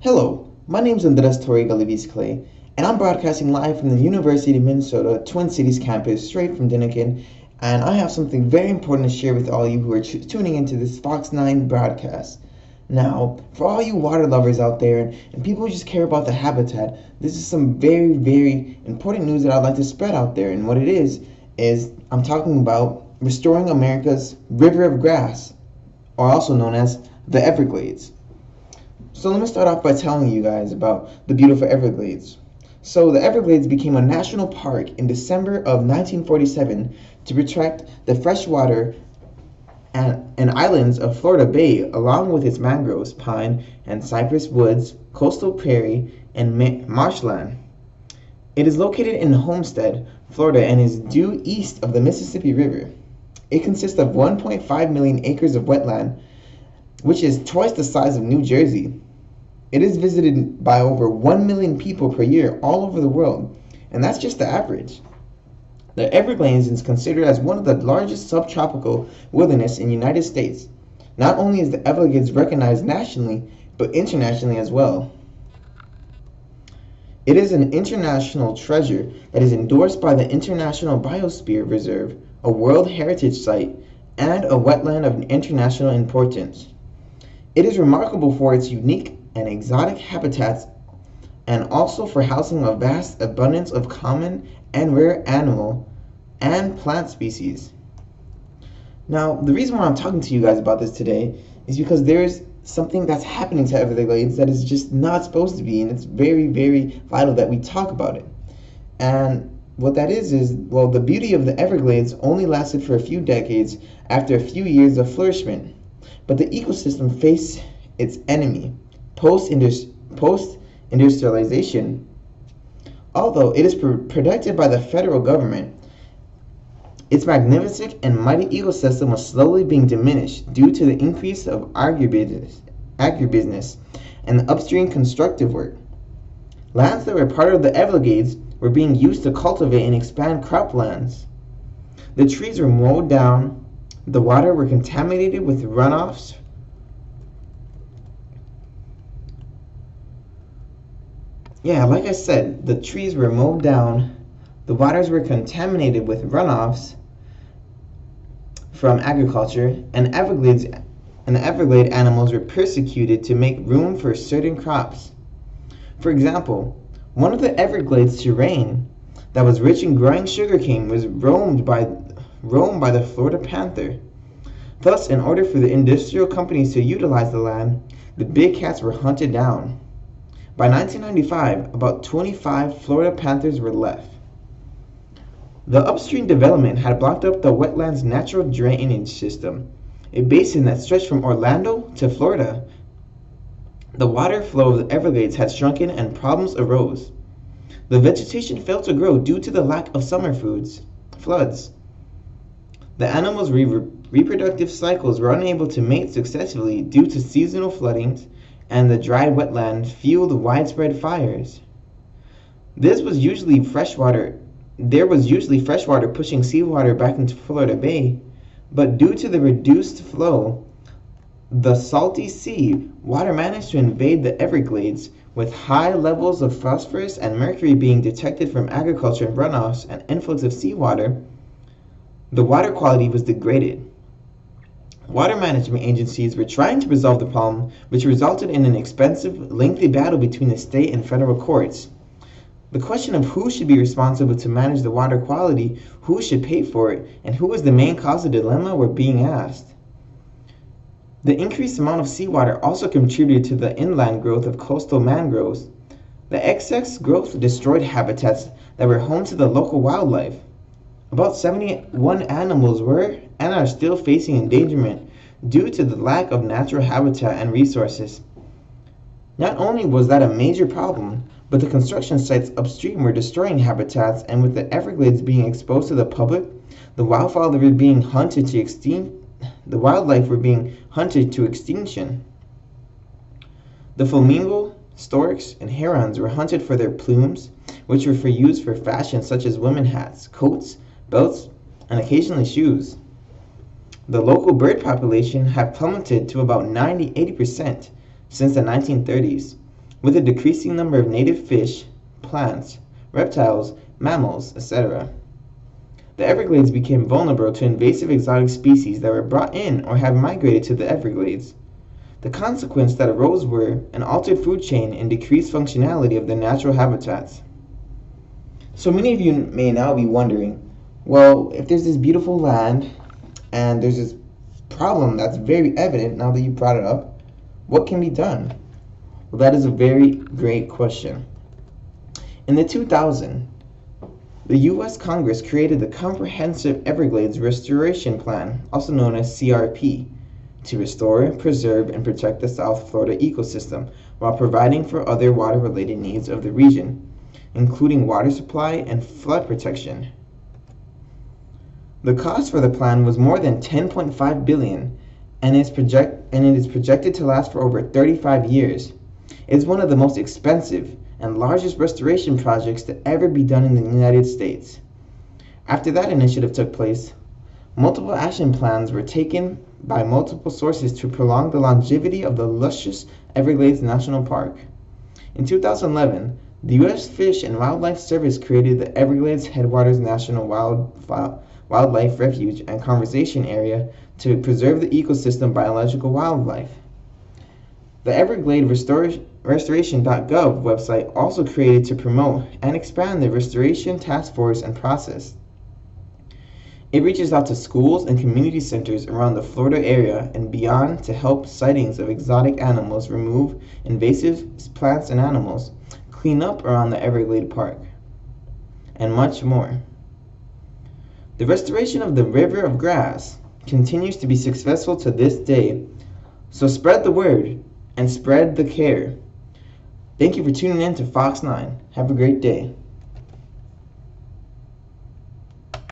Hello, my name is Galaviz-Clay, and I'm broadcasting live from the University of Minnesota Twin Cities campus, straight from Dinnikin, and I have something very important to share with all you who are tuning into this Fox 9 broadcast. Now, for all you water lovers out there and people who just care about the habitat, this is some very, very important news that I'd like to spread out there, and what it is I'm talking about restoring America's river of grass, or also known as the Everglades. So let me start off by telling you guys about the beautiful Everglades. So the Everglades became a national park in December of 1947 to protect the freshwater and islands of Florida Bay, along with its mangroves, pine and cypress woods, coastal prairie, and marshland. It is located in Homestead, Florida, and is due east of the Mississippi River. It consists of 1.5 million acres of wetland, which is twice the size of New Jersey. It is visited by over 1 million people per year all over the world, and that's just the average. The Everglades is considered as one of the largest subtropical wilderness in the United States. Not only is the Everglades recognized nationally, but internationally as well. It is an international treasure that is endorsed by the International Biosphere Reserve, a World Heritage Site, and a wetland of international importance. It is remarkable for its unique and exotic habitats, and also for housing a vast abundance of common and rare animal and plant species. Now, the reason why I'm talking to you guys about this today is because there's something that's happening to Everglades that is just not supposed to be, and it's very, very vital that we talk about it. And what that is, well, the beauty of the Everglades only lasted for a few decades after a few years of flourishment, but the ecosystem faced its enemy, post-industrialization. Although it is protected by the federal government, its magnificent and mighty ecosystem was slowly being diminished due to the increase of agribusiness and the upstream constructive work. Lands that were part of the Everglades were being used to cultivate and expand croplands. The trees were mowed down, the water were contaminated with runoffs like I said, the trees were mowed down, the waters were contaminated with runoffs from agriculture, and the Everglade animals were persecuted to make room for certain crops. For example, one of the Everglades terrain that was rich in growing sugarcane was roamed by the Florida panther. Thus, in order for the industrial companies to utilize the land, the big cats were hunted down. By 1995, about 25 Florida panthers were left. The upstream development had blocked up the wetland's natural drainage system, a basin that stretched from Orlando to Florida. The water flow of the Everglades had shrunken and problems arose. The vegetation failed to grow due to the lack of summer floods. The animals' reproductive cycles were unable to mate successfully due to seasonal floodings, and the dry wetland fueled widespread fires. There was usually freshwater pushing seawater back into Florida Bay, but due to the reduced flow, the salty sea water managed to invade the Everglades, with high levels of phosphorus and mercury being detected from agriculture and runoffs and influx of seawater. The water quality was degraded. Water management agencies were trying to resolve the problem, which resulted in an expensive, lengthy battle between the state and federal courts. The question of who should be responsible to manage the water quality, who should pay for it, and who was the main cause of the dilemma were being asked. The increased amount of seawater also contributed to the inland growth of coastal mangroves. The excess growth destroyed habitats that were home to the local wildlife. About 71 animals were and are still facing endangerment due to the lack of natural habitat and resources. Not only was that a major problem, but the construction sites upstream were destroying habitats, and with the Everglades being exposed to the public, the wildlife were being hunted to extinction. The flamingo, storks, and herons were hunted for their plumes, which were used for fashion such as women hats, coats, belts, and occasionally shoes. The local bird population had plummeted to about 80% since the 1930s. with a decreasing number of native fish, plants, reptiles, mammals, etc. The Everglades became vulnerable to invasive exotic species that were brought in or have migrated to the Everglades. The consequence that arose were an altered food chain and decreased functionality of their natural habitats. So many of you may now be wondering, well, if there's this beautiful land and there's this problem that's very evident now that you brought it up, what can be done? Well, that is a very great question. In the 2000s, the U.S. Congress created the Comprehensive Everglades Restoration Plan, also known as CRP, to restore, preserve, and protect the South Florida ecosystem while providing for other water-related needs of the region, including water supply and flood protection. The cost for the plan was more than $10.5 billion, and it is projected to last for over 35 years. It's one of the most expensive and largest restoration projects to ever be done in the United States. After that initiative took place, multiple action plans were taken by multiple sources to prolong the longevity of the luscious Everglades National Park. In 2011, the U.S. Fish and Wildlife Service created the Everglades Headwaters National Wildlife Refuge and Conservation Area to preserve the ecosystem biological wildlife. The Everglades Restoration.gov website also created to promote and expand the restoration task force and process. It reaches out to schools and community centers around the Florida area and beyond to help sightings of exotic animals, remove invasive plants and animals, clean up around the Everglades Park, and much more. The restoration of the River of Grass continues to be successful to this day, so spread the word and spread the care. Thank you for tuning in to Fox 9. Have a great day.